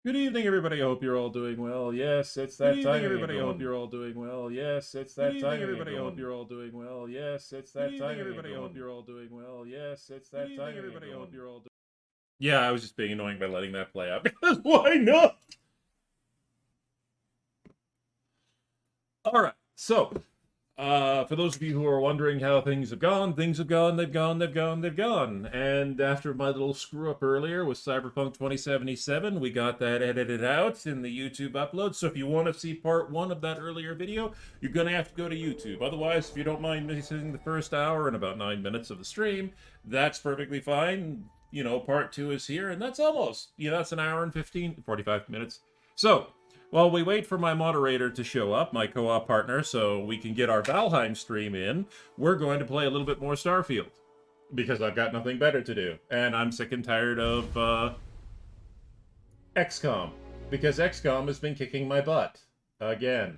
Good evening, everybody. I hope you're all doing well. Yes, it's that time, everybody. I hope you're all doing well. Yes, it's that time, everybody. I hope you're all doing well. Yes, it's that time, everybody. I hope you're all doing well. Yes, it's that time, everybody. I hope you're all doing. Yeah, I was just being annoying by letting that play out because why not? All right, so for those of you who are wondering how things have gone, they've gone. And after my little screw up earlier with Cyberpunk 2077, we got that edited out in the YouTube upload. So if you want to see part one of that earlier video, you're going to have to go to YouTube. Otherwise, if you don't mind missing the first hour and about 9 minutes of the stream, that's perfectly fine. You know, part two is here, and that's almost, that's an hour and 45 minutes. So, while we wait for my moderator to show up, my co-op partner, so we can get our Valheim stream in, we're going to play a little bit more Starfield. Because I've got nothing better to do. And I'm sick and tired of XCOM. Because XCOM has been kicking my butt. Again.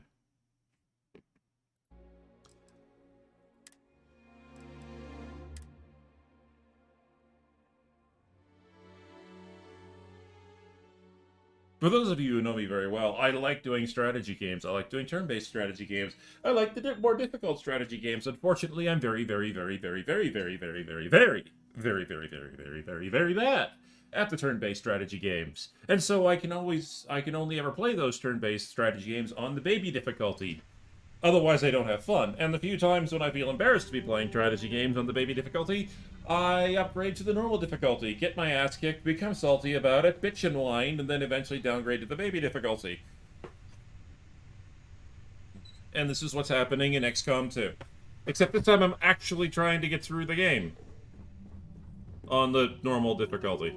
For those of you who know me very well, I like doing strategy games. I like doing turn-based strategy games. I like the more difficult strategy games. Unfortunately, I'm very bad at the turn-based strategy games. And so I can only ever play those turn-based strategy games on the baby difficulty. Otherwise, I don't have fun. And the few times when I feel embarrassed to be playing strategy games on the baby difficulty, I upgrade to the normal difficulty, get my ass kicked, become salty about it, bitch and whine, and then eventually downgrade to the baby difficulty. And this is what's happening in XCOM 2. Except this time I'm actually trying to get through the game. On the normal difficulty.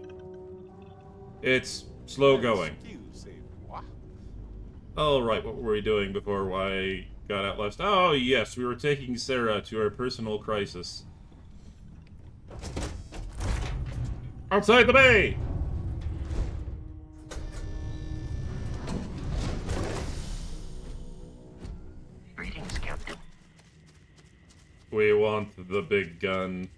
It's slow going. Alright, what were we doing before I got out last? Oh, yes, we were taking Sarah to her personal crisis. Outside the bay! Greetings, Captain. We want the big gun.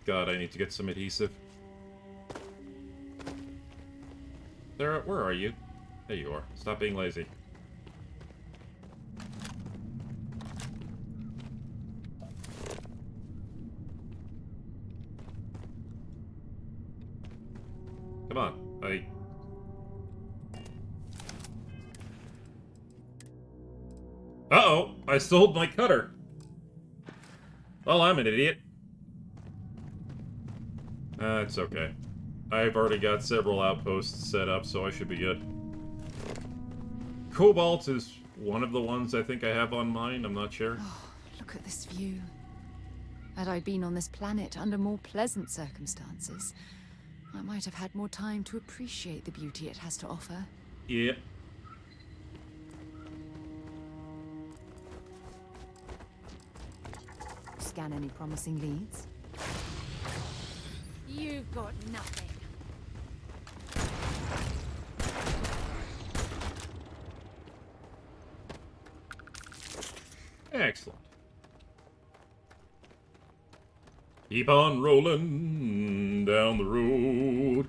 God, I need to get some adhesive. Sarah, where are you? There you are. Stop being lazy. Come on. Uh-oh! I sold my cutter! Well, I'm an idiot. It's okay. I've already got several outposts set up, so I should be good. Cobalt is one of the ones I think I have on mine, I'm not sure. Oh, look at this view. Had I been on this planet under more pleasant circumstances, I might have had more time to appreciate the beauty it has to offer. Yep. Scan any promising leads? You've got nothing. Excellent. Keep on rolling down the road.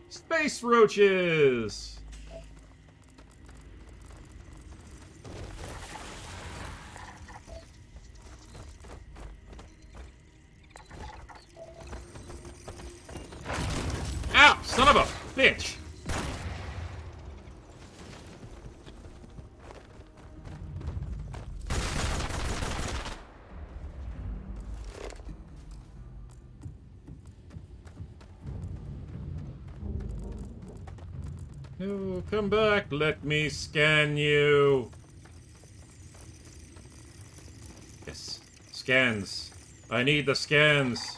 Space roaches! Ow! Son of a bitch! Oh, come back, let me scan you. Yes, scans. I need the scans.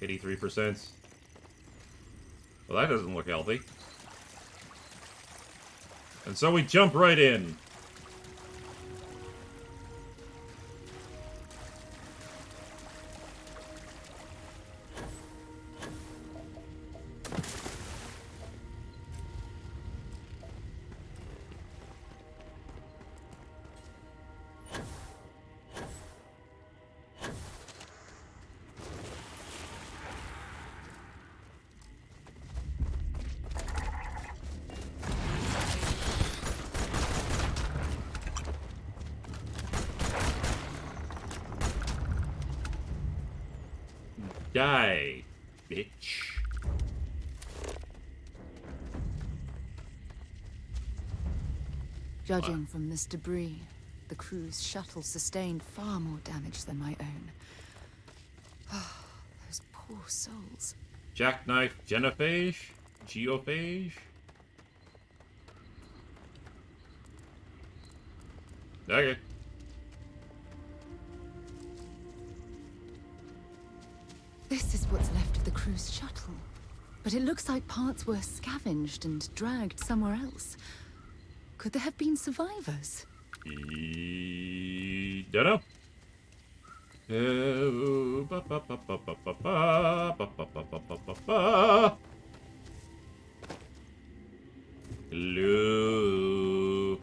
83%. Well, that doesn't look healthy. And so we jump right in. Die, bitch. Judging from this debris, the crew's shuttle sustained far more damage than my own. Oh, those poor souls. Jackknife genophage? Geophage? Okay. This is what's left of the crew's shuttle. But it looks like parts were scavenged and dragged somewhere else. Could there have been survivors? Dunno. Hello.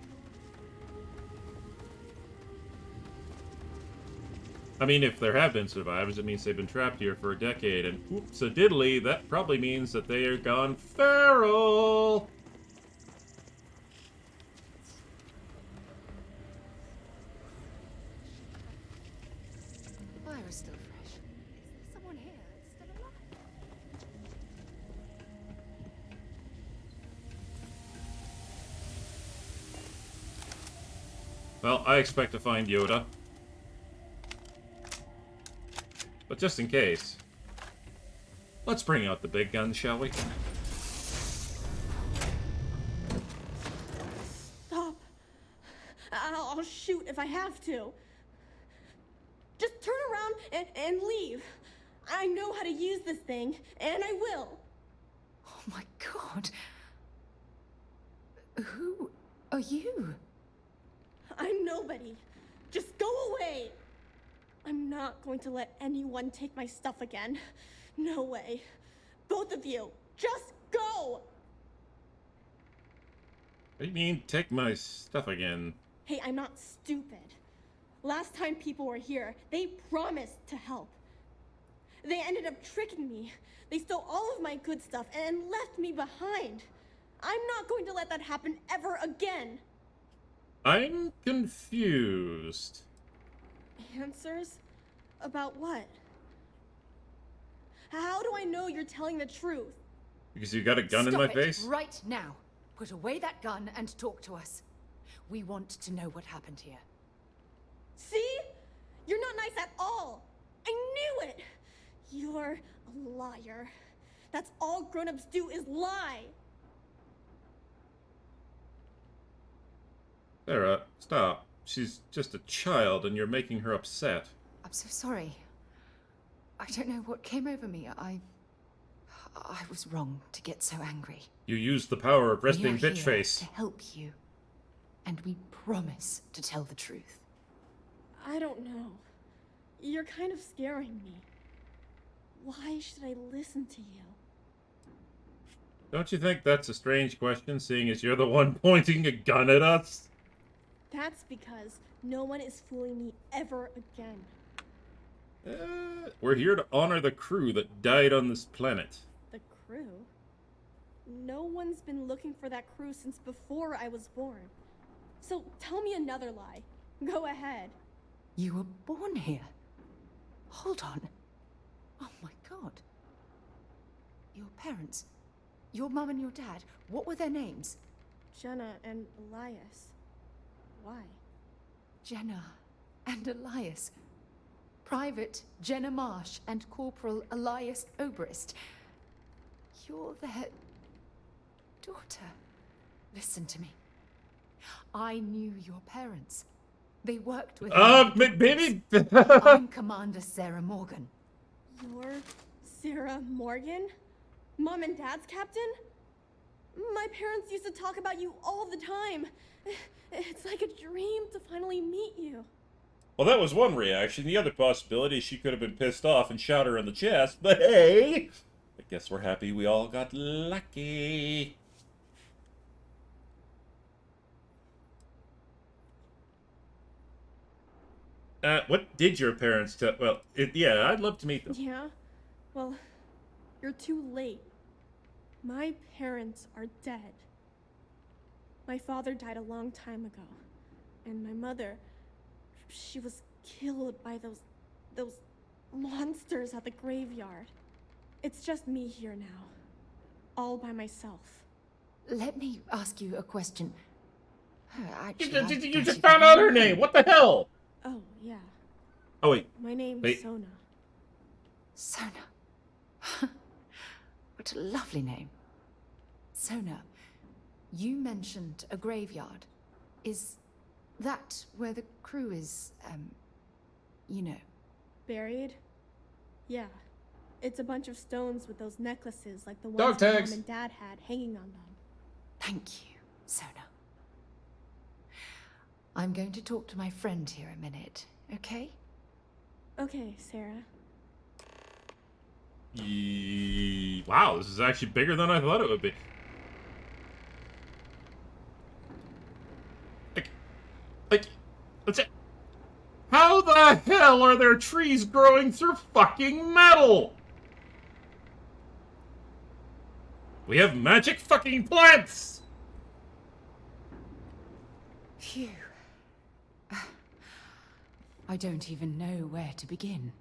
I mean, if there have been survivors, it means they've been trapped here for a decade, and whoops a diddly, that probably means that they are gone feral! The fire is still fresh. Is there someone here that's still alive? Well, I expect to find Yoda. But just in case, let's bring out the big guns, shall we? Stop. I'll shoot if I have to. Just turn around and leave. I know how to use this thing, and I will. Oh my god. Who are you? I'm nobody. Just go away. I'm not going to let anyone take my stuff again. No way. Both of you, just go! What do you mean, take my stuff again? Hey, I'm not stupid. Last time people were here, they promised to help. They ended up tricking me. They stole all of my good stuff and left me behind. I'm not going to let that happen ever again. I'm confused. Answers? About what? How do I know you're telling the truth? Because you got a gun in my face? Right now. Put away that gun and talk to us. We want to know what happened here. See? You're not nice at all. I knew it. You're a liar. That's all grown-ups do is lie. Sarah, stop. She's just a child and you're making her upset. I'm so sorry. I don't know what came over me. I was wrong to get so angry. You used the power of We are resting bitch here face. to help you. And we promise to tell the truth. I don't know. You're kind of scaring me. Why should I listen to you? Don't you think that's a strange question, seeing as you're the one pointing a gun at us? That's because no one is fooling me ever again. We're here to honor the crew that died on this planet. The crew? No one's been looking for that crew since before I was born. So tell me another lie. Go ahead. You were born here. Hold on. Oh my god. Your parents, your mum and your dad, what were their names? Jenna and Elias. Why? Jenna and Elias. Private Jenna Marsh and Corporal Elias Obrist. You're their daughter. Listen to me. I knew your parents. They worked with Maybe. I'm Commander Sarah Morgan. You're Sarah Morgan? Mom and Dad's captain? My parents used to talk about you all the time. It's like a dream to finally meet you. Well, that was one reaction. The other possibility is she could have been pissed off and shot her in the chest, but hey! I guess we're happy we all got lucky. What did your parents tell? Well, yeah, I'd love to meet them. Yeah? Well, you're too late. My parents are dead. My father died a long time ago. And my mother, she was killed by those monsters at the graveyard. It's just me here now. All by myself. Let me ask you a question. Actually, You just found out her name! What the hell? Oh, yeah. Oh, wait. My name's Wait. Sona. Sona. What a lovely name. Sona, you mentioned a graveyard. Is that where the crew is, you know? Buried? Yeah. It's a bunch of stones with those necklaces like the Dog ones my tags. mom and dad had hanging on them. Thank you, Sona. I'm going to talk to my friend here a minute, okay? Okay, Sarah. Wow, this is actually bigger than I thought it would be. That's it. How the hell are there trees growing through fucking metal? We have magic fucking plants! Phew. I don't even know where to begin.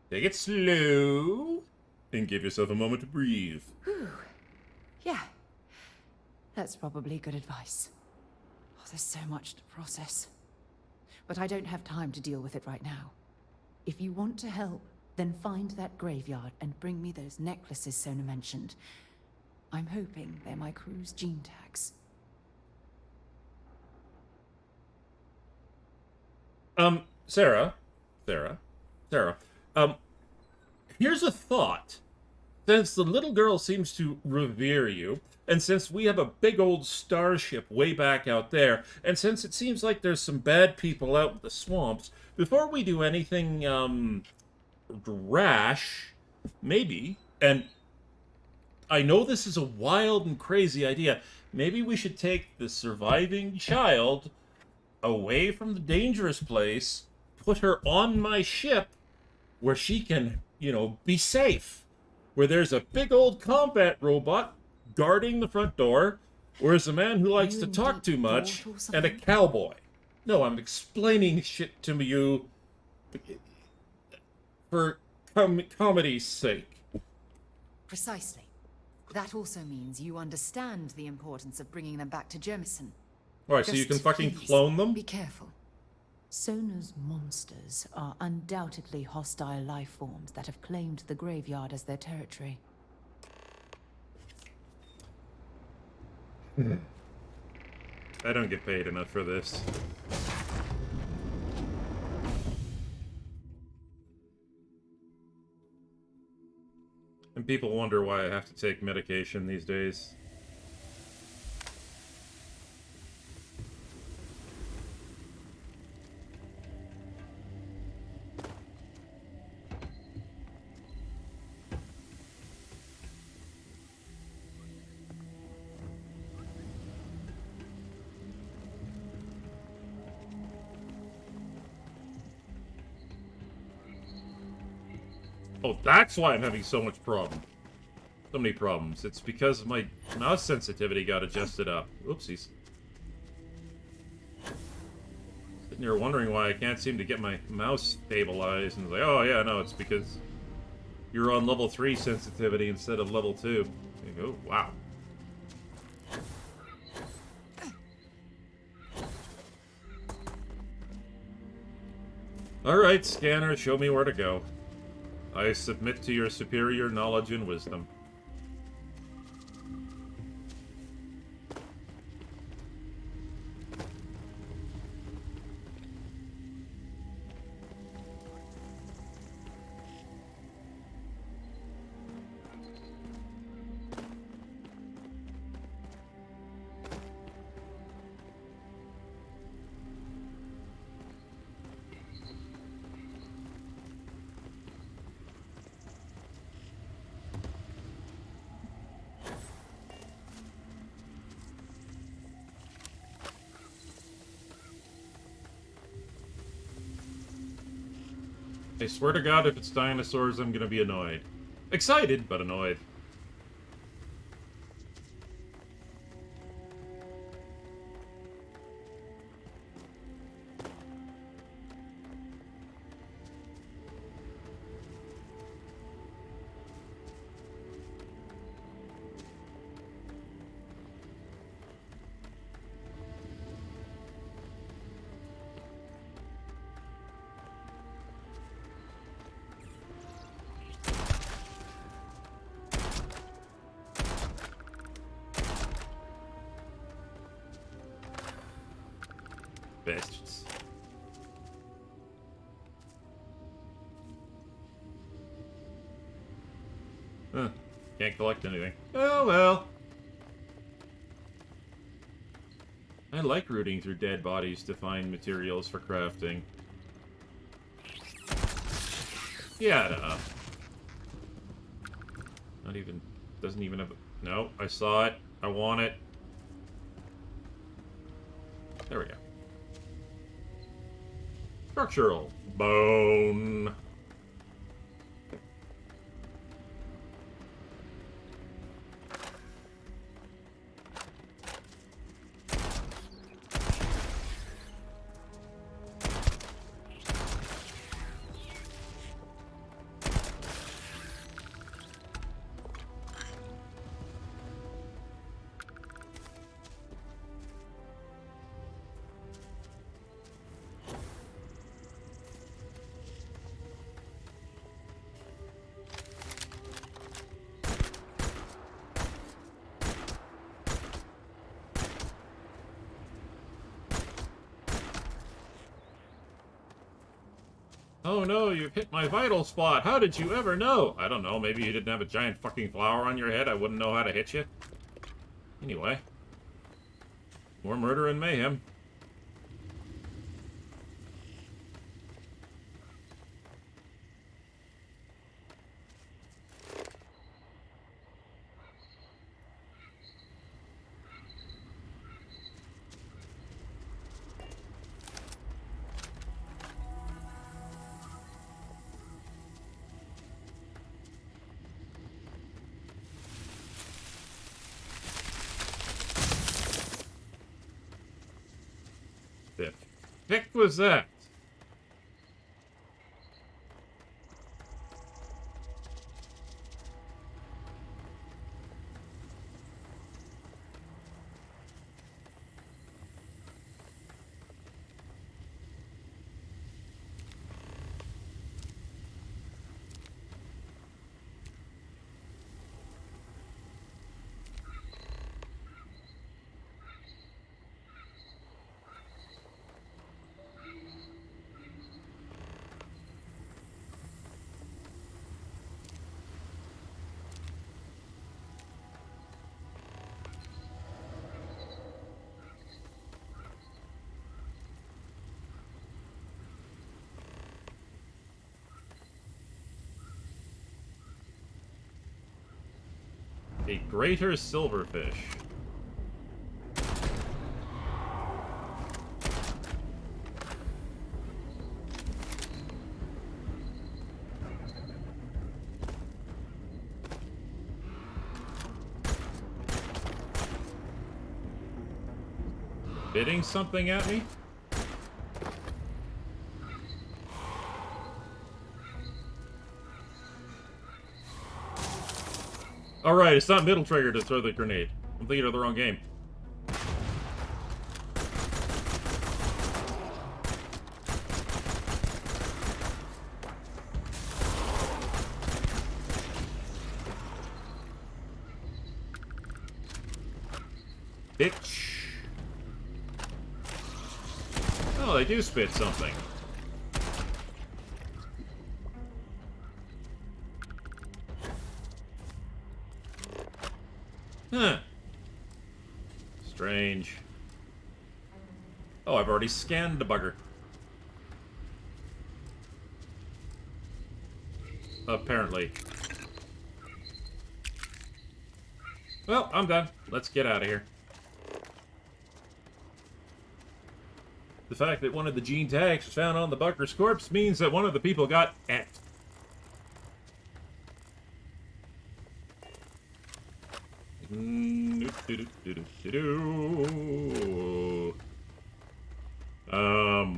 Take it slow, and give yourself a moment to breathe. Whew. Yeah. That's probably good advice. Oh, there's so much to process. But I don't have time to deal with it right now. If you want to help, then find that graveyard and bring me those necklaces Sona mentioned. I'm hoping they're my crew's gene tags. Sarah, here's a thought. Since the little girl seems to revere you, and since we have a big old starship way back out there, and since it seems like there's some bad people out in the swamps, before we do anything, rash, maybe, and I know this is a wild and crazy idea, maybe we should take the surviving child away from the dangerous place, put her on my ship, where she can, you know, be safe. Where there's a big old combat robot guarding the front door, where there's a man who likes to talk too much, and a cowboy. No, I'm explaining shit to you for comedy's sake. Precisely. That also means you understand the importance of bringing them back to Jemison. Alright, so you can Just fucking please, clone them? Be careful. Sona's monsters are undoubtedly hostile life forms that have claimed the graveyard as their territory. I don't get paid enough for this. And people wonder why I have to take medication these days. Oh, that's why I'm having so much problem. So many problems. It's because my mouse sensitivity got adjusted up. Oopsies. Sitting here wondering why I can't seem to get my mouse stabilized, and it's like, oh yeah, no, it's because you're on level 3 sensitivity instead of level 2. You go, wow. Alright, scanner, show me where to go. I submit to your superior knowledge and wisdom. I swear to God, if it's dinosaurs, I'm gonna be annoyed. Excited, but annoyed. Bastards. Huh. Can't collect anything. Oh well. I like rooting through dead bodies to find materials for crafting. Yeah, no. Not even... Doesn't even have... No, I saw it. I want it. There we go. Structural. Bone. Oh no, you've hit my vital spot. How did you ever know? I don't know. Maybe you didn't have a giant fucking flower on your head. I wouldn't know how to hit you. Anyway. More murder and mayhem. The heck was that? A greater silverfish. Bidding something at me? Alright, it's not middle trigger to throw the grenade. I'm thinking of the wrong game. Bitch. Oh, they do spit something. Huh. Strange. Oh, I've already scanned the bugger. Apparently. Well, I'm done. Let's get out of here. The fact that one of the gene tags was found on the Bucker's corpse means that one of the people got et. I'm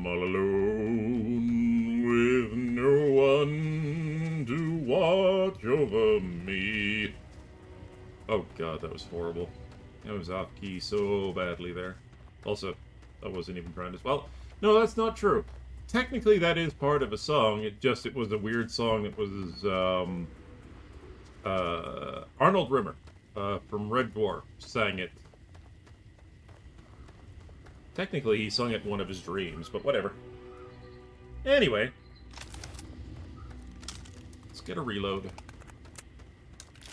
all alone with no one to watch over me. Oh god, that was horrible. I was off key so badly there. Also, I wasn't even trying to... Well, no, that's not true. Technically, that is part of a song. It was a weird song. It was, Arnold Rimmer, from Red Dwarf, sang it. Technically, he sung it in one of his dreams, but whatever. Anyway. Let's get a reload.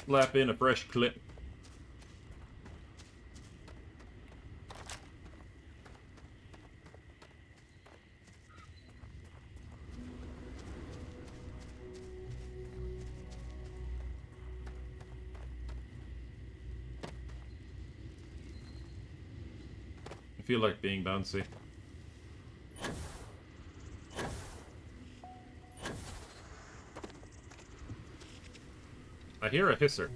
Slap in a fresh clip. I feel like being bouncy. I hear a hisser.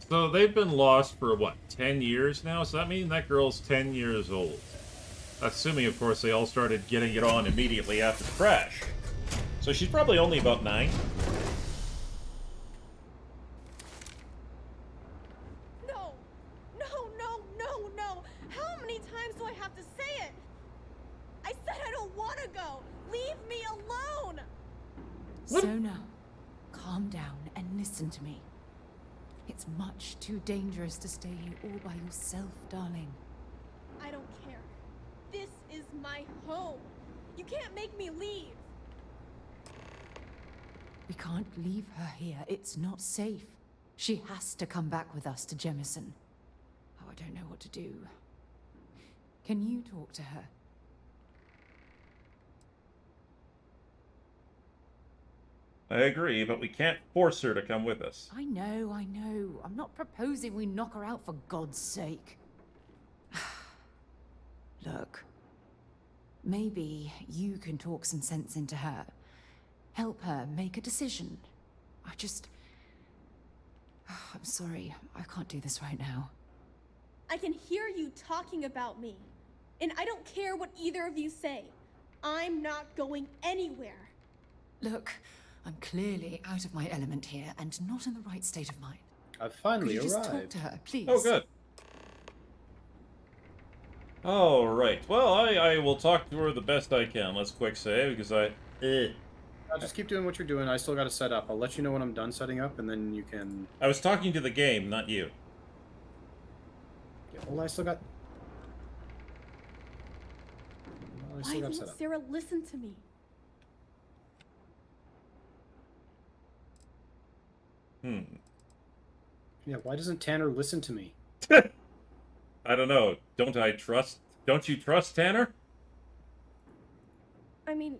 So they've been lost for, what, 10 years now? So that means that girl's 10 years old. Assuming, of course, they all started getting it on immediately after the crash. So she's probably only about 9. No! No, no, no, no! How many times do I have to say it? I said I don't want to go! Leave me alone! What? So now, calm down and listen to me. It's much too dangerous to stay here all by yourself, darling. I don't care. This is my home. You can't make me leave. We can't leave her here. It's not safe. She has to come back with us to Jemison. Oh, I don't know what to do. Can you talk to her? I agree, but we can't force her to come with us. I know, I know. I'm not proposing we knock her out for God's sake. Look, maybe you can talk some sense into her. Help her make a decision. I'm sorry, I can't do this right now. I can hear you talking about me. And I don't care what either of you say. I'm not going anywhere. Look, I'm clearly out of my element here and not in the right state of mind. I've Could finally you just talk arrived. to her, please? Oh, good. All right. Well, I will talk to her the best I can. Let's quick say, because I'll just keep doing what you're doing. I still got to set up. I'll let you know when I'm done setting up, and then you can... I was talking to the game, not you. Yeah, well, I still got... Well, I Why still got won't set up. Sarah listen to me? Yeah, why doesn't Tanner listen to me? I don't know. Don't you trust Tanner? I mean,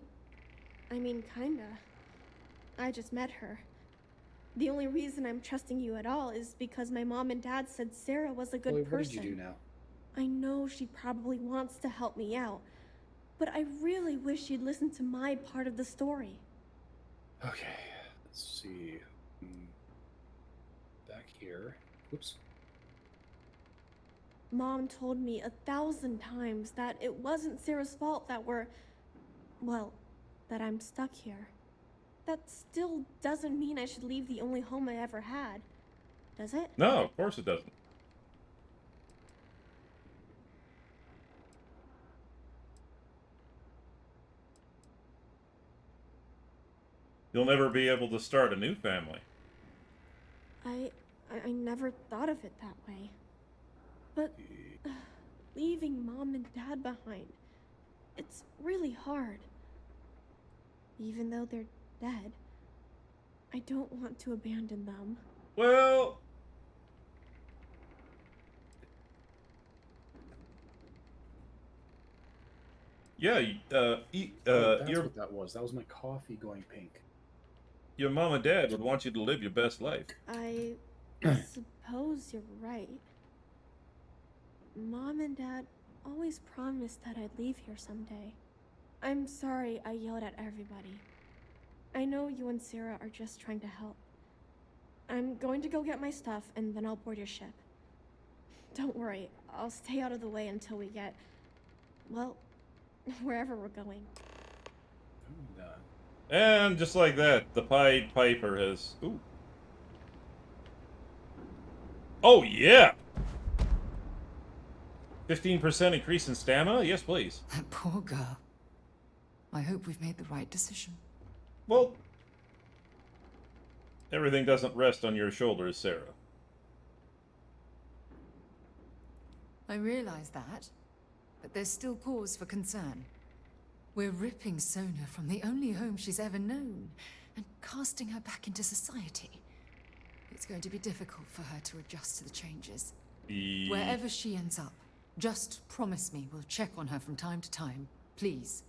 kinda. I just met her. The only reason I'm trusting you at all is because my mom and dad said Sarah was a good Chloe, person. what did you do now? I know she probably wants to help me out, but I really wish she'd listen to my part of the story. Okay, let's see. Back here. Oops. Mom told me 1,000 times that it wasn't Sarah's fault that that I'm stuck here. That still doesn't mean I should leave the only home I ever had, does it? No, of course it doesn't. You'll never be able to start a new family. I never thought of it that way. But leaving Mom and Dad behind, it's really hard. Even though they're dead, I don't want to abandon them. Well... Yeah, That's you're... what that was. That was my coffee going pink. Your mom and dad would want you to live your best life. I suppose you're right. Mom and Dad always promised that I'd leave here someday. I'm sorry I yelled at everybody. I know you and Sarah are just trying to help. I'm going to go get my stuff and then I'll board your ship. Don't worry, I'll stay out of the way until we get, well, wherever we're going. And just like that, the Pied Piper has... Ooh. Oh, yeah! 15% increase in stamina? Yes, please. That poor girl. I hope we've made the right decision. Well, everything doesn't rest on your shoulders, Sarah. I realize that, but there's still cause for concern. We're ripping Sona from the only home she's ever known and casting her back into society. It's going to be difficult for her to adjust to the changes. Wherever she ends up, just promise me we'll check on her from time to time, please.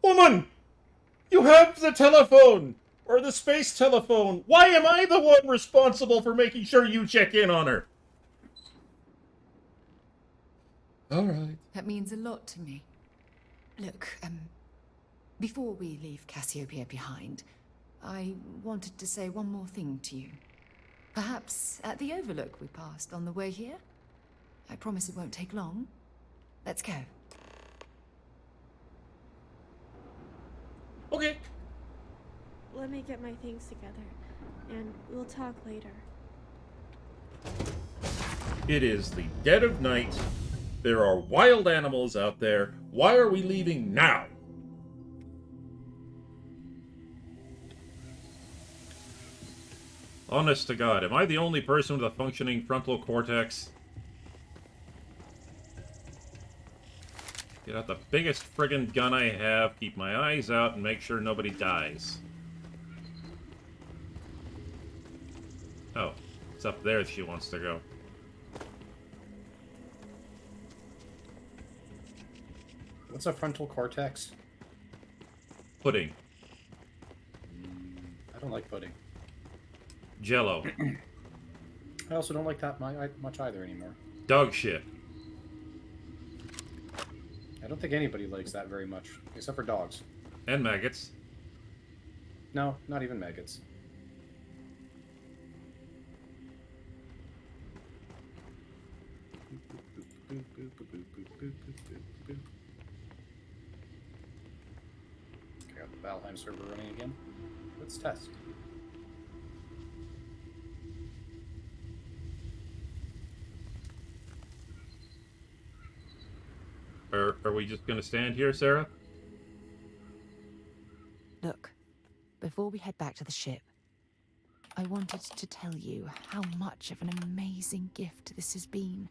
Woman! You have the telephone! Or the space telephone! Why am I the one responsible for making sure you check in on her? Alright. That means a lot to me. Look, before we leave Cassiopeia behind, I wanted to say one more thing to you. Perhaps at the overlook we passed on the way here? I promise it won't take long. Let's go. Okay. Let me get my things together, and we'll talk later. It is the dead of night. There are wild animals out there. Why are we leaving now? Honest to God, am I the only person with a functioning frontal cortex? Get out the biggest friggin' gun I have, keep my eyes out, and make sure nobody dies. Oh, it's up there she wants to go. What's a frontal cortex? Pudding. I don't like pudding. Jello. I also don't like that much either anymore. Dog shit. I don't think anybody likes that very much, except for dogs. And maggots. No, not even maggots. Okay, got the Valheim server running again. Let's test. Are we just gonna stand here, Sarah? Look, before we head back to the ship, I wanted to tell you how much of an amazing gift this has been.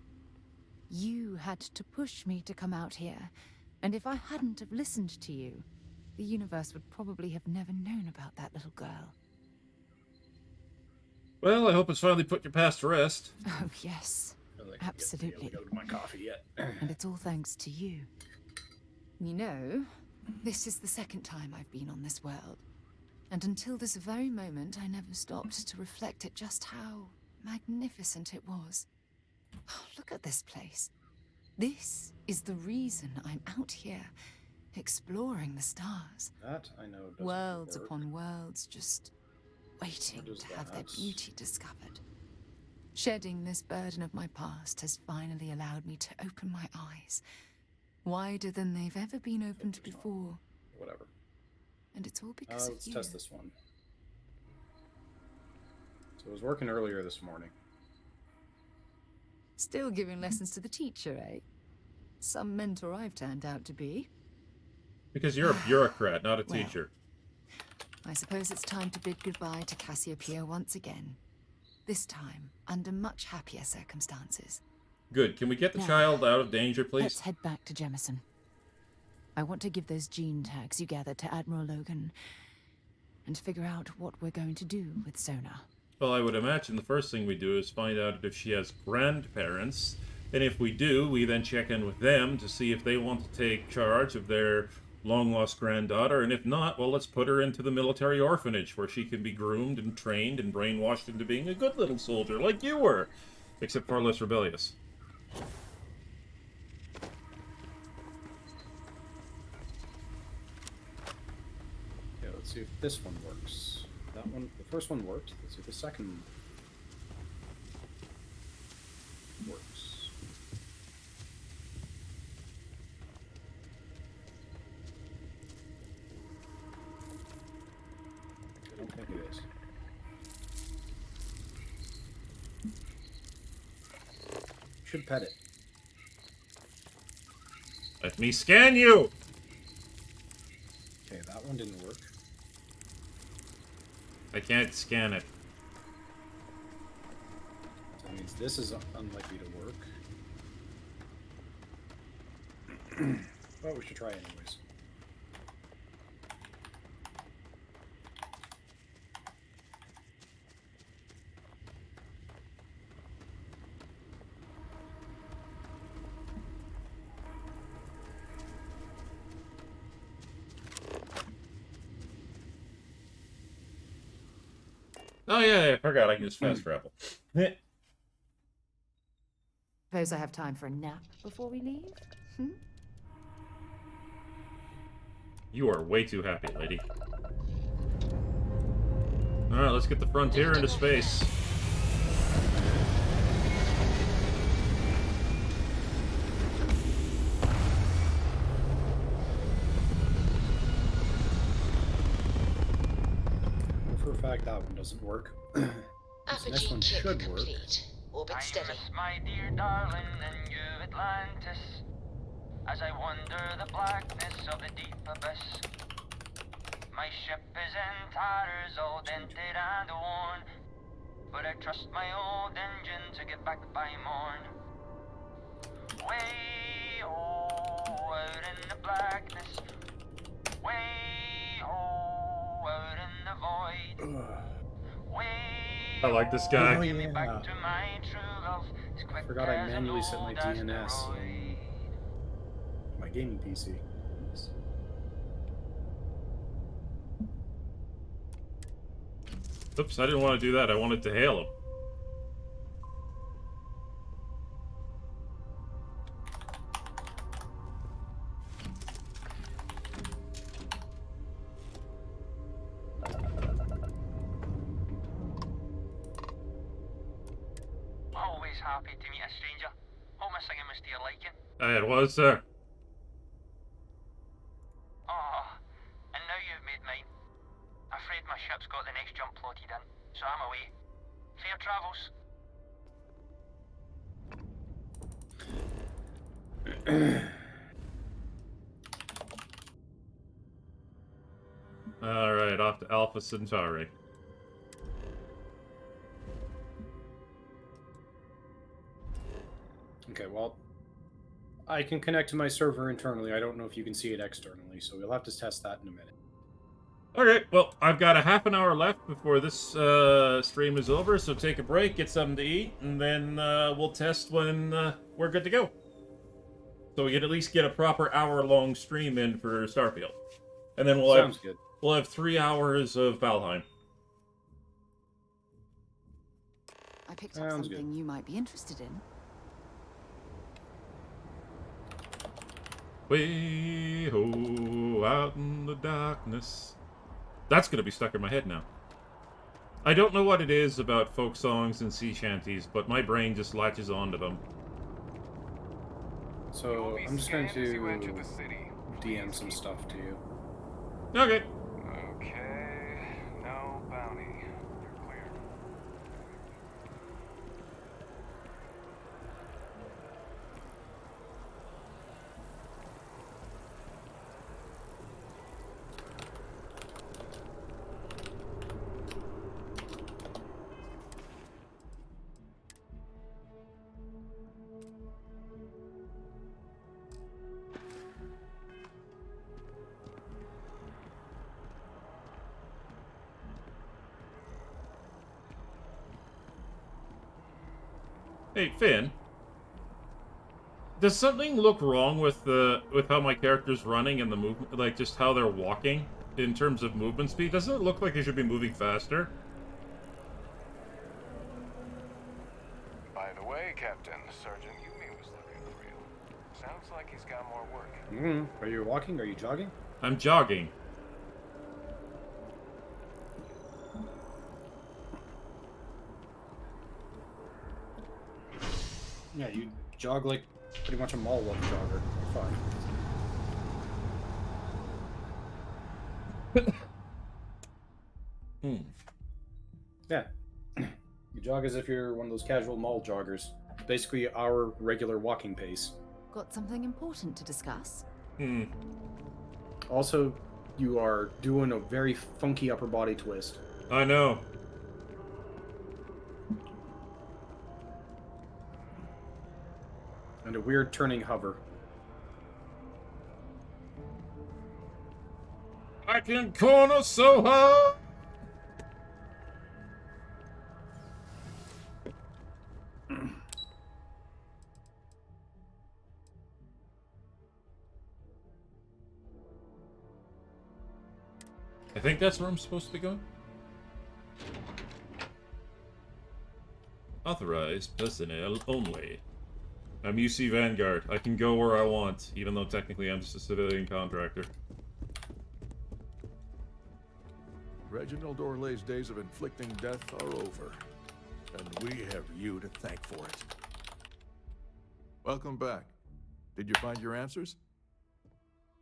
You had to push me to come out here, and if I hadn't have listened to you, the universe would probably have never known about that little girl. Well, I hope it's finally put your past to rest. Oh, yes. Absolutely. Go to my coffee yet. And it's all thanks to you. You know, this is the second time I've been on this world. And until this very moment, I never stopped to reflect at just how magnificent it was. Oh, look at this place. This is the reason I'm out here, exploring the stars. That I know doesn't Worlds work. upon worlds, just waiting What is to have their that? beauty discovered. Shedding this burden of my past has finally allowed me to open my eyes, wider than they've ever been opened before. Whatever. And it's all because of Let's you. test this one. So I was working earlier this morning. Still giving lessons to the teacher, eh? Some mentor I've turned out to be. Because you're a bureaucrat, not a Well. teacher. I suppose it's time to bid goodbye to Cassiopeia once again. This time, under much happier circumstances. Good. Can we get the Now, child out of danger, Let's please? head back to Jemison. I want to give those gene tags you gathered to Admiral Logan and figure out what we're going to do with Sona. Well, I would imagine the first thing we do is find out if she has grandparents. And if we do, we then check in with them to see if they want to take charge of their long-lost granddaughter, and if not, well, let's put her into the military orphanage, where she can be groomed and trained and brainwashed into being a good little soldier, like you were, except far less rebellious. Okay, let's see if this one works. That one, the first one worked. Let's see if the second works. I don't think it is. Should pet it. Let me scan you! Okay, that one didn't work. I can't scan it. So that means this is unlikely to work. But we should try anyways. Oh yeah, I forgot I can just fast travel. Suppose I have time for a nap before we leave? Hmm? You are way too happy, lady. Alright, let's get the frontier into space. For a fact, that one doesn't work. This next one should work. Complete. Orbit steady. I miss my dear darling and you, Atlantis, as I wander the blackness of the deep abyss. My ship is in tatters, all dented and worn, but I trust my old engine to get back by morn. Way out in the blackness, way out in the void. Way I like this guy. Oh, give me yeah. back to my true love. As quick Forgot I as an manually set my old DNS asteroid. in my gaming PC. Oops. Oops, I didn't want to do that. I wanted to hail him. Always happy to meet a stranger. Hope my singing was to your liking. It was, sir. Oh, and now you've made mine. Afraid my ship's got the next jump plotted in, so I'm away. Fair travels. Alright, off to Alpha Centauri. Okay, well, I can connect to my server internally. I don't know if you can see it externally, so we'll have to test that in a minute. Okay, well, I've got a half an hour left before this stream is over, so take a break, get something to eat, and then we'll test when we're good to go. So we can at least get a proper hour-long stream in for Starfield. And then Sounds good. we'll have 3 hours of Valheim. I picked up Sounds something good. you might be interested in. Way ho out in the darkness. That's gonna be stuck in my head now. I don't know what it is about folk songs and sea shanties, but my brain just latches onto them. So I'm just going to DM some stuff to you. Okay. Okay, no bounty. You're clear. Hey, Finn. Does something look wrong with how my character's running and the movement, like just how they're walking in terms of movement speed? Doesn't it look like they should be moving faster? By the way, Captain, Sergeant Yumi was looking for you. Sounds like he's got more work. Are you walking? Are you jogging? I'm jogging. Yeah, you jog like pretty much a mall walk jogger. You're fine. Yeah. You jog as if you're one of those casual mall joggers. Basically our regular walking pace. Got something important to discuss? Also, you are doing a very funky upper body twist. I know. And a weird turning hover. I can corner so hard. I think that's where I'm supposed to be going. Authorized personnel only. I'm UC Vanguard. I can go where I want, even though technically I'm just a civilian contractor. Reginald Orlay's days of inflicting death are over, and we have you to thank for it. Welcome back. Did you find your answers?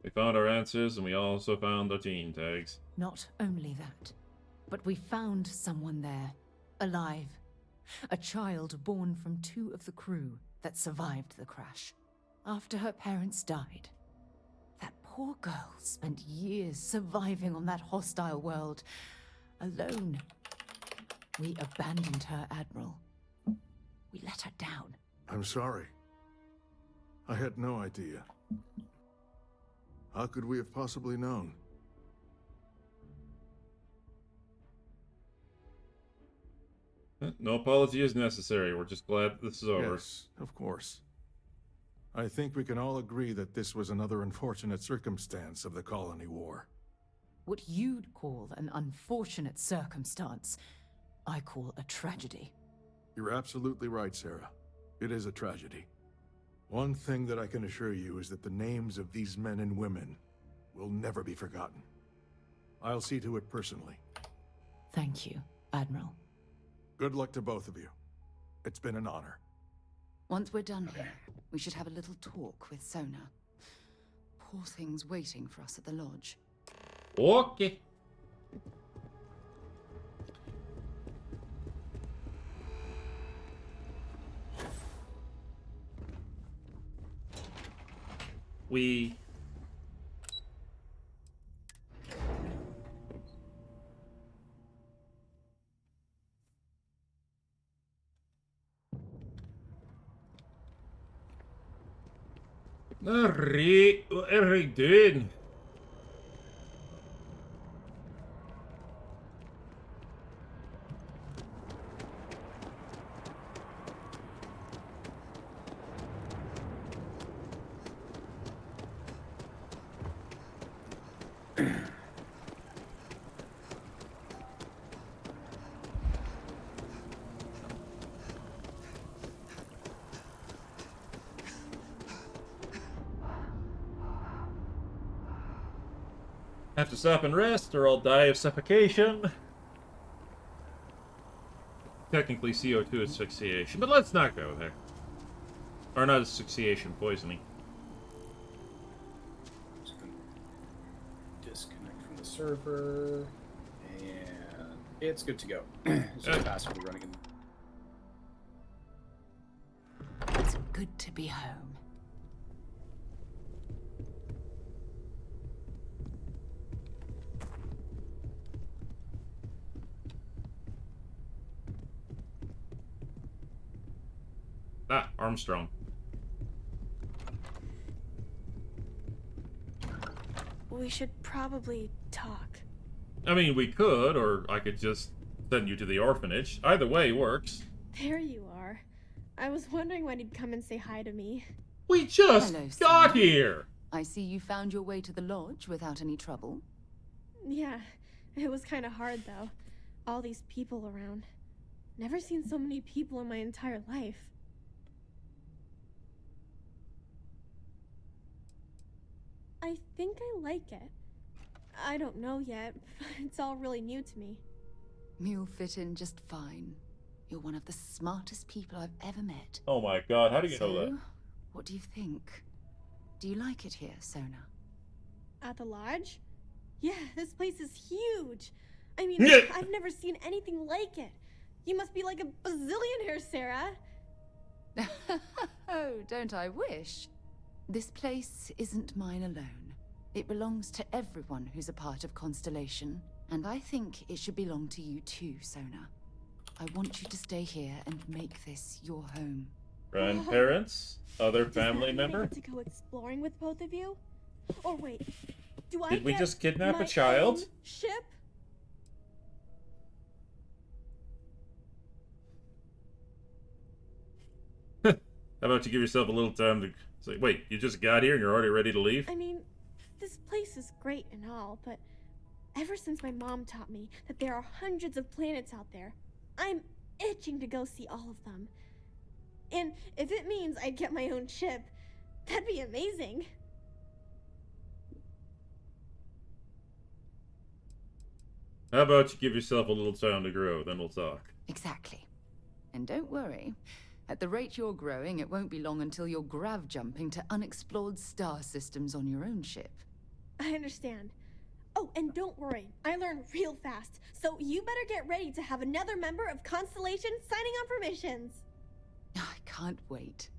We found our answers, and we also found our team tags. Not only that, but we found someone there, alive. A child born from 2 of the crew that survived the crash. After her parents died, that poor girl spent years surviving on that hostile world, alone. We abandoned her, Admiral. We let her down. I'm sorry. I had no idea. How could we have possibly known? No apology is necessary. We're just glad this is over. Yes, of course. I think we can all agree that this was another unfortunate circumstance of the Colony War. What you'd call an unfortunate circumstance, I call a tragedy. You're absolutely right, Sarah. It is a tragedy. One thing that I can assure you is that the names of these men and women will never be forgotten. I'll see to it personally. Thank you, Admiral. Good luck to both of you. It's been an honor. Once we're done here, we should have a little talk with Sona. Poor thing's waiting for us at the lodge. Okay. We... Alright, what are we doing? Have to stop and rest, or I'll die of suffocation. Technically, CO2 asphyxiation, but let's not go there. Or not asphyxiation, poisoning. Just gonna disconnect from the server, and it's good to go. It's just passively running in. It's good to be home. Ah, Armstrong. We should probably talk. I mean, we could, or I could just send you to the orphanage. Either way works. There you are. I was wondering when he'd come and say hi to me. We just Hello, got Sona. here! I see you found your way to the lodge without any trouble. Yeah, it was kind of hard though. All these people around. Never seen so many people in my entire life. I think I like it. I don't know yet. It's all really new to me. You'll fit in just fine. You're one of the smartest people I've ever met. Oh my god, how do you know that? So, what do you think? Do you like it here, Sona? At the lodge? Yeah, this place is huge. I mean, Yeah. I've never seen anything like it. You must be like a bazillionaire, Sarah. Oh, don't I wish? This place isn't mine alone. It belongs to everyone who's a part of Constellation, and I think it should belong to you too, Sona. I want you to stay here and make this your home. Grandparents? Other Does that family mean I member? get to go exploring with both of you? Or wait, do I Did we get just kidnap a my child? own ship? How about you give yourself a little time to say, wait, you just got here and you're already ready to leave? I mean, this place is great and all, but ever since my mom taught me that there are hundreds of planets out there, I'm itching to go see all of them. And if it means I get my own ship, that'd be amazing. How about you give yourself a little time to grow, then we'll talk. Exactly. And don't worry. At the rate you're growing, it won't be long until you're grav jumping to unexplored star systems on your own ship. I understand. Oh, and don't worry, I learn real fast, so you better get ready to have another member of Constellation signing on for missions. I can't wait.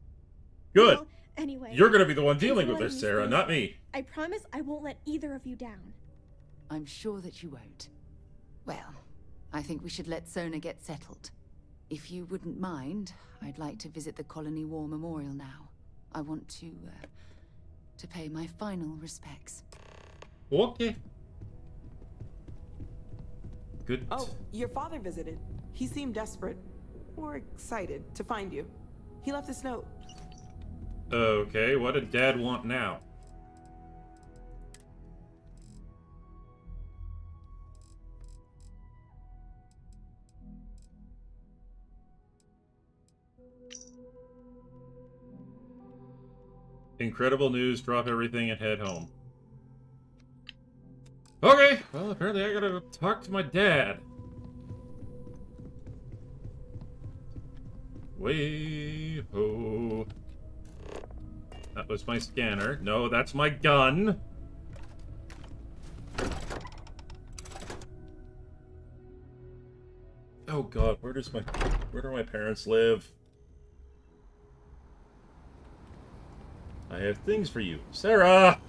Good. Well, anyway, You're gonna be the one thanks dealing for with letting this, me Sarah, stay not here. me. I promise I won't let either of you down. I'm sure that you won't. Well, I think we should let Sona get settled. If you wouldn't mind, I'd like to visit the Colony War Memorial now. I want to pay my final respects. Okay. Good. Oh, your father visited. He seemed desperate. Or excited to find you. He left this note. Okay, what did Dad want now? Incredible news, drop everything and head home. Okay, well, apparently I gotta talk to my dad. Way-ho. That was my scanner. No, that's my gun. Oh god, where do my parents live? I have things for you. Sarah!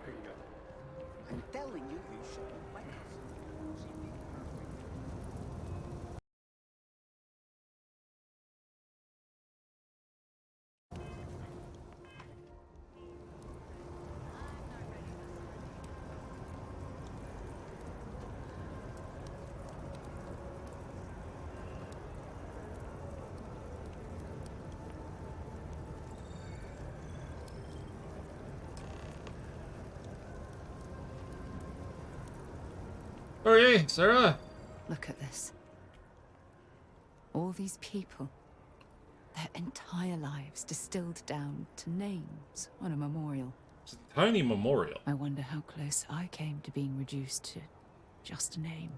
Here you go. I'm telling you, you should be wise. Okay, Sarah. Look at this. All these people. Their entire lives distilled down to names on a memorial. It's a tiny memorial. I wonder how close I came to being reduced to just a name.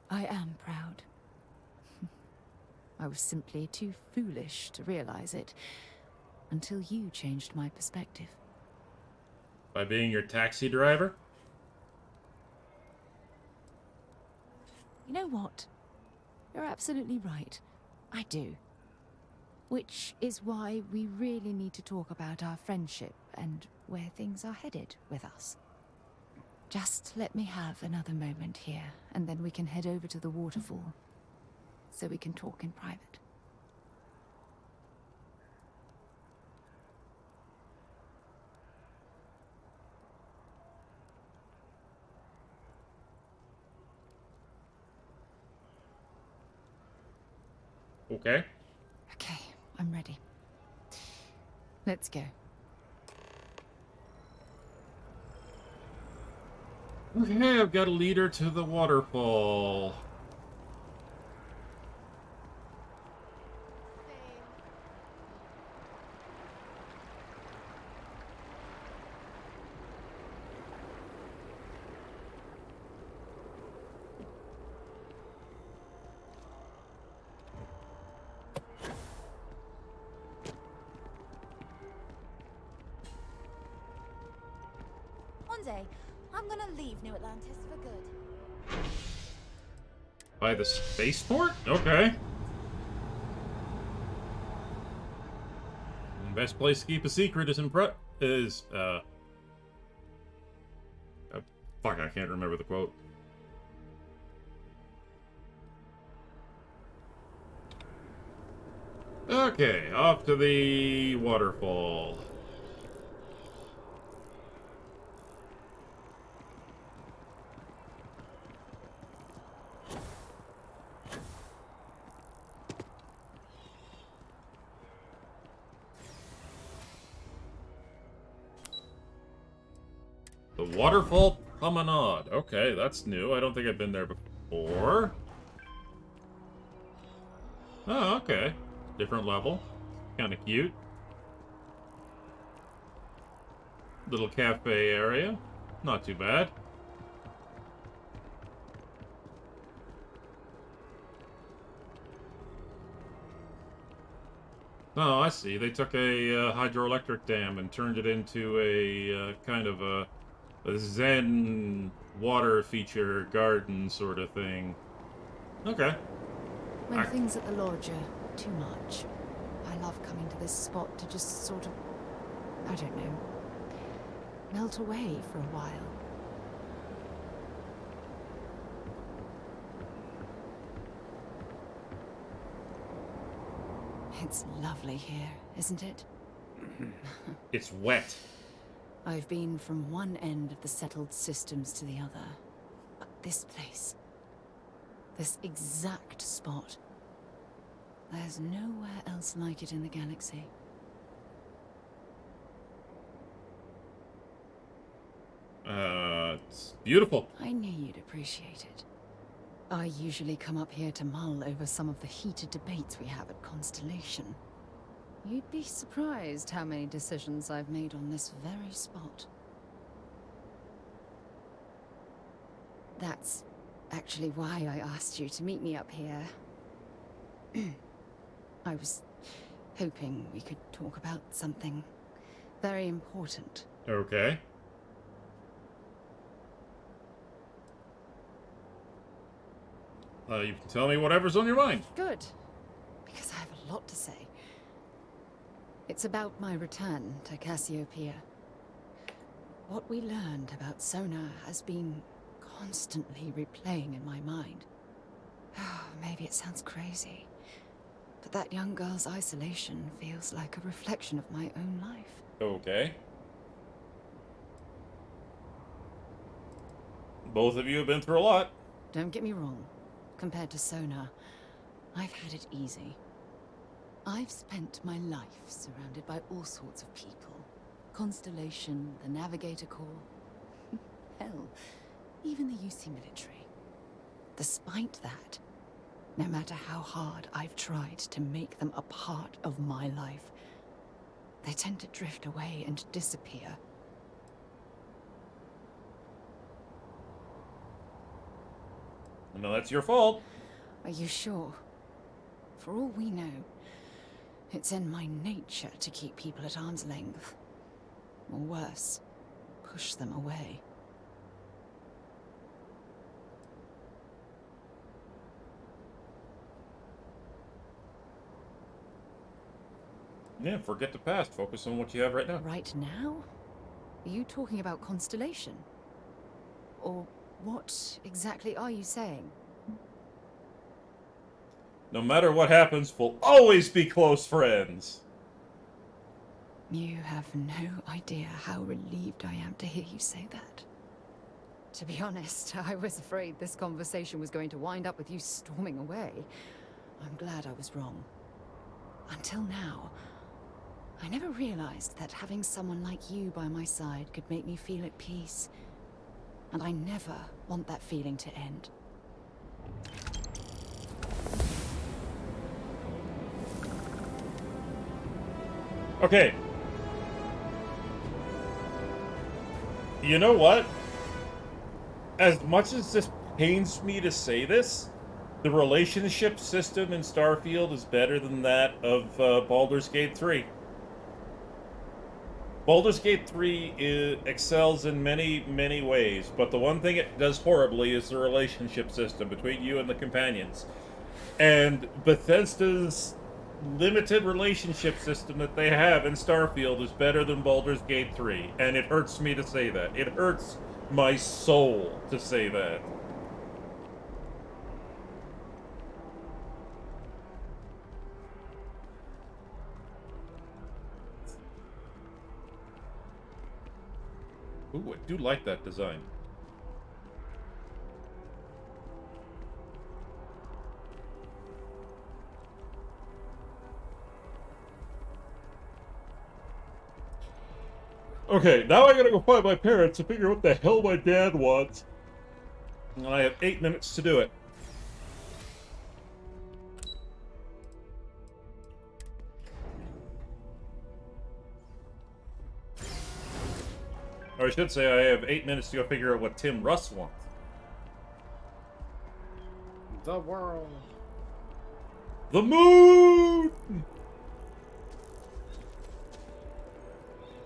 I am proud. I was simply too foolish to realize it until you changed my perspective. By being your taxi driver? You know what? You're absolutely right. I do. Which is why we really need to talk about our friendship and where things are headed with us. Just let me have another moment here, and then we can head over to the waterfall, so we can talk in private. Okay. Okay, I'm ready. Let's go. Okay, I've got a leader to the waterfall. One day, I'm gonna leave New Atlantis for good. By the spaceport? Okay. Best place to keep a secret is fuck, I can't remember the quote. Okay, off to the waterfall. The Waterfall Promenade. Okay, that's new. I don't think I've been there before. Oh, okay. Different level. Kind of cute. Little cafe area. Not too bad. Oh, I see. They took a hydroelectric dam and turned it into a kind of a Zen water feature garden sort of thing. Okay. When things at the lodge are too much, I love coming to this spot to just sort of, I don't know, melt away for a while. It's lovely here, isn't it? It's wet. I've been from one end of the settled systems to the other. But this place, this exact spot, there's nowhere else like it in the galaxy. It's beautiful. I knew you'd appreciate it. I usually come up here to mull over some of the heated debates we have at Constellation. You'd be surprised how many decisions I've made on this very spot. That's actually why I asked you to meet me up here. I was hoping we could talk about something very important. Okay. You can tell me whatever's on your mind. Good, because I have a lot to say. It's about my return to Cassiopeia. What we learned about Sona has been constantly replaying in my mind. Maybe it sounds crazy, but that young girl's isolation feels like a reflection of my own life. Okay. Both of you have been through a lot. Don't get me wrong. Compared to Sona, I've had it easy. I've spent my life surrounded by all sorts of people. Constellation, the Navigator Corps. Hell, even the UC military. Despite that, no matter how hard I've tried to make them a part of my life, they tend to drift away and disappear. No, that's your fault. Are you sure? For all we know, it's in my nature to keep people at arm's length. Or worse, push them away. Yeah, forget the past. Focus on what you have right now. Right now? Are you talking about Constellation? Or what exactly are you saying? No matter what happens, we'll always be close friends. You have no idea how relieved I am to hear you say that. To be honest, I was afraid this conversation was going to wind up with you storming away. I'm glad I was wrong. Until now, I never realized that having someone like you by my side could make me feel at peace. And I never want that feeling to end. Okay. You know what? As much as this pains me to say this, the relationship system in Starfield is better than that of Baldur's Gate 3. Baldur's Gate 3 excels in many, many ways, but the one thing it does horribly is the relationship system between you and the companions. And Bethesda's limited relationship system that they have in Starfield is better than Baldur's Gate 3, and it hurts me to say that. It hurts my soul to say that. Ooh, I do like that design. Okay, now I gotta go find my parents and figure out what the hell my dad wants. And I have 8 minutes to do it. Or I should say I have 8 minutes to go figure out what Tim Russ wants. The world. The moon!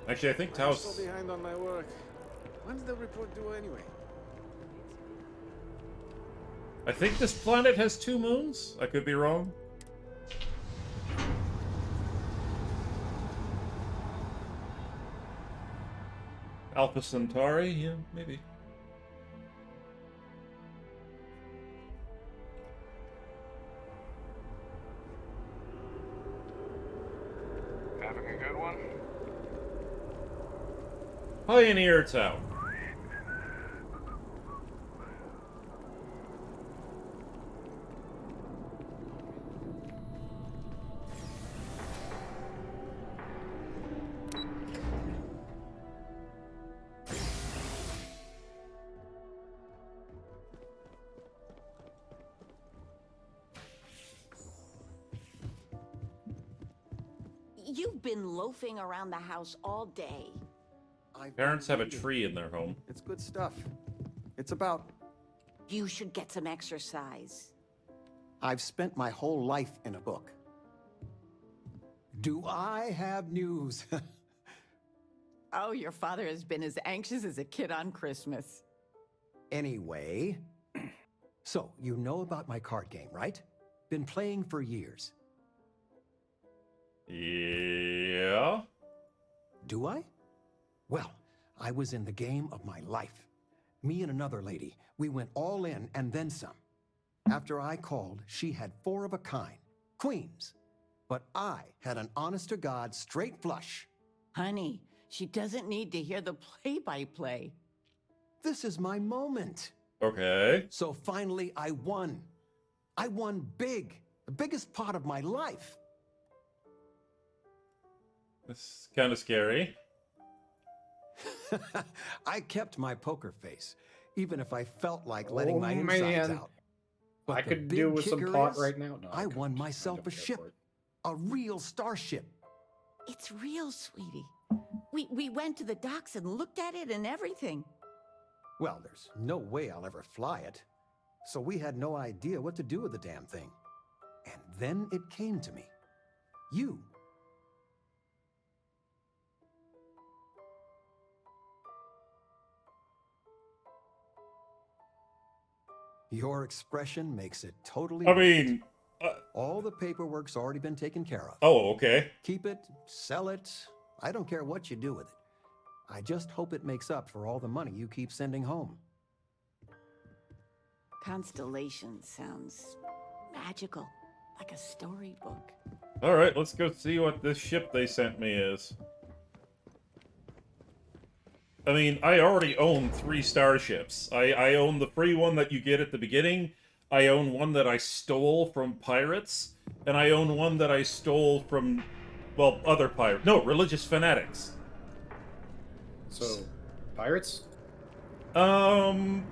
Actually, I think I'm Taos... so behind on my work. When's the report due anyway? I think this planet has 2 moons? I could be wrong. Alpha Centauri? Yeah, maybe. Having a good one? Pioneer Town. You've been loafing around the house all day. Parents have a tree in their home. It's good stuff. It's about... You should get some exercise. I've spent my whole life in a book. Do I have news? Oh, your father has been as anxious as a kid on Christmas. Anyway, so you know about my card game, right? Been playing for years. Yeah? Do I? Well, I was in the game of my life. Me and another lady, we went all in and then some. After I called, she had 4 of a kind, queens. But I had an honest-to-God straight flush. Honey, she doesn't need to hear the play-by-play. This is my moment. Okay. So finally, I won. I won big. The biggest part of my life. That's kind of scary. I kept my poker face, even if I felt like letting my insides out. But I could do with some pot right now. No, I won myself a ship. A real starship. It's real, sweetie. We went to the docks and looked at it and everything. Well, there's no way I'll ever fly it. So we had no idea what to do with the damn thing. And then it came to me. You. Your expression makes it totally I worth it. mean... all the paperwork's already been taken care of. Oh, okay. Keep it, sell it. I don't care what you do with it. I just hope it makes up for all the money you keep sending home. Constellation sounds magical, like a storybook. Alright, let's go see what this ship they sent me is. I mean, I already own 3 starships. I own the free one that you get at the beginning, I own one that I stole from pirates, and I own one that I stole from, well, other pirates. No, religious fanatics. So, pirates? Kind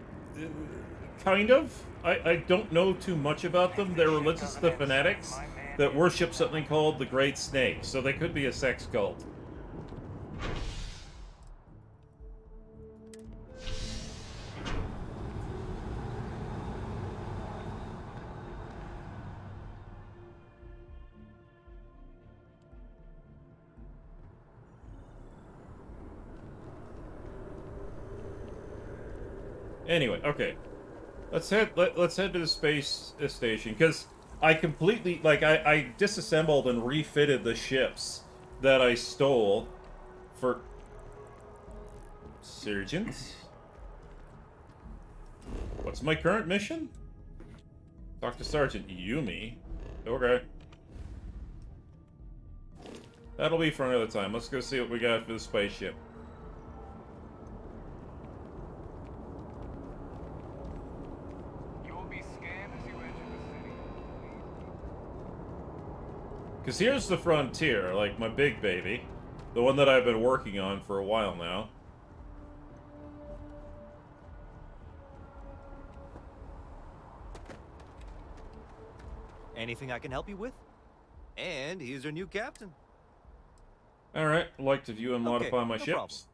of. I don't know too much about them. They're religious fanatics that worship something called the Great Snake, so they could be a sex cult. Anyway, okay. Let's head to the space station, because I completely, like, I disassembled and refitted the ships that I stole for... Surgeons? What's my current mission? Talk to Sergeant Yumi. Okay. That'll be for another time. Let's go see what we got for the spaceship. Because here's the Frontier, like my big baby. The one that I've been working on for a while now. Anything I can help you with? And here's your new captain. Alright, I'd like to view and modify my ships.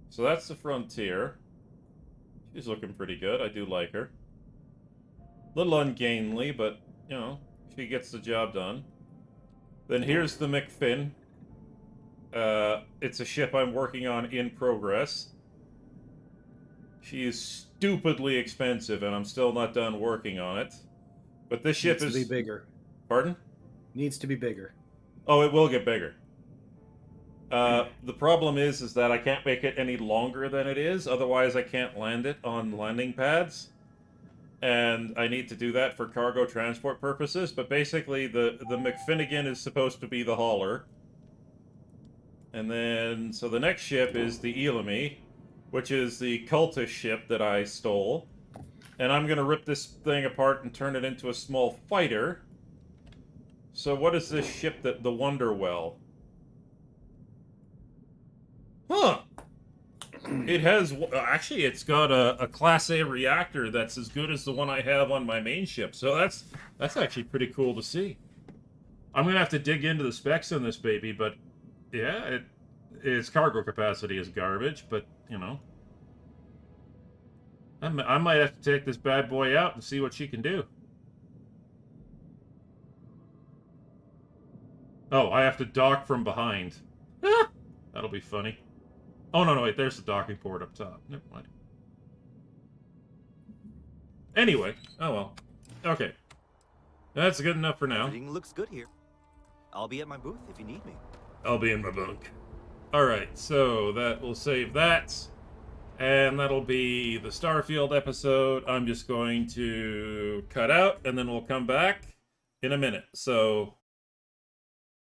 So that's the Frontier. She's looking pretty good. I do like her. A little ungainly, but, you know, she gets the job done. Then here's the McFinn. It's a ship I'm working on in progress. She is stupidly expensive, and I'm still not done working on it. But this ship Needs to be bigger. Pardon? Needs to be bigger. Oh, it will get bigger. The problem is that I can't make it any longer than it is, otherwise I can't land it on landing pads. And I need to do that for cargo transport purposes, but basically the McFinnigan is supposed to be the hauler. And then, so the next ship is the Elamy, which is the cultist ship that I stole. And I'm gonna rip this thing apart and turn it into a small fighter. So what is this ship that, the Wonderwell? Huh! It has, actually it's got a Class A reactor that's as good as the one I have on my main ship. So that's actually pretty cool to see. I'm gonna have to dig into the specs on this baby, but yeah, its cargo capacity is garbage, but you know. I might have to take this bad boy out and see what she can do. Oh, I have to dock from behind. Ah, that'll be funny. Oh, no, wait, there's the docking port up top. Never mind. Anyway, oh well. Okay. That's good enough for now. Everything looks good here. I'll be at my booth if you need me. I'll be in my bunk. Alright, so that will save that. And that'll be the Starfield episode. I'm just going to cut out, and then we'll come back in a minute. So,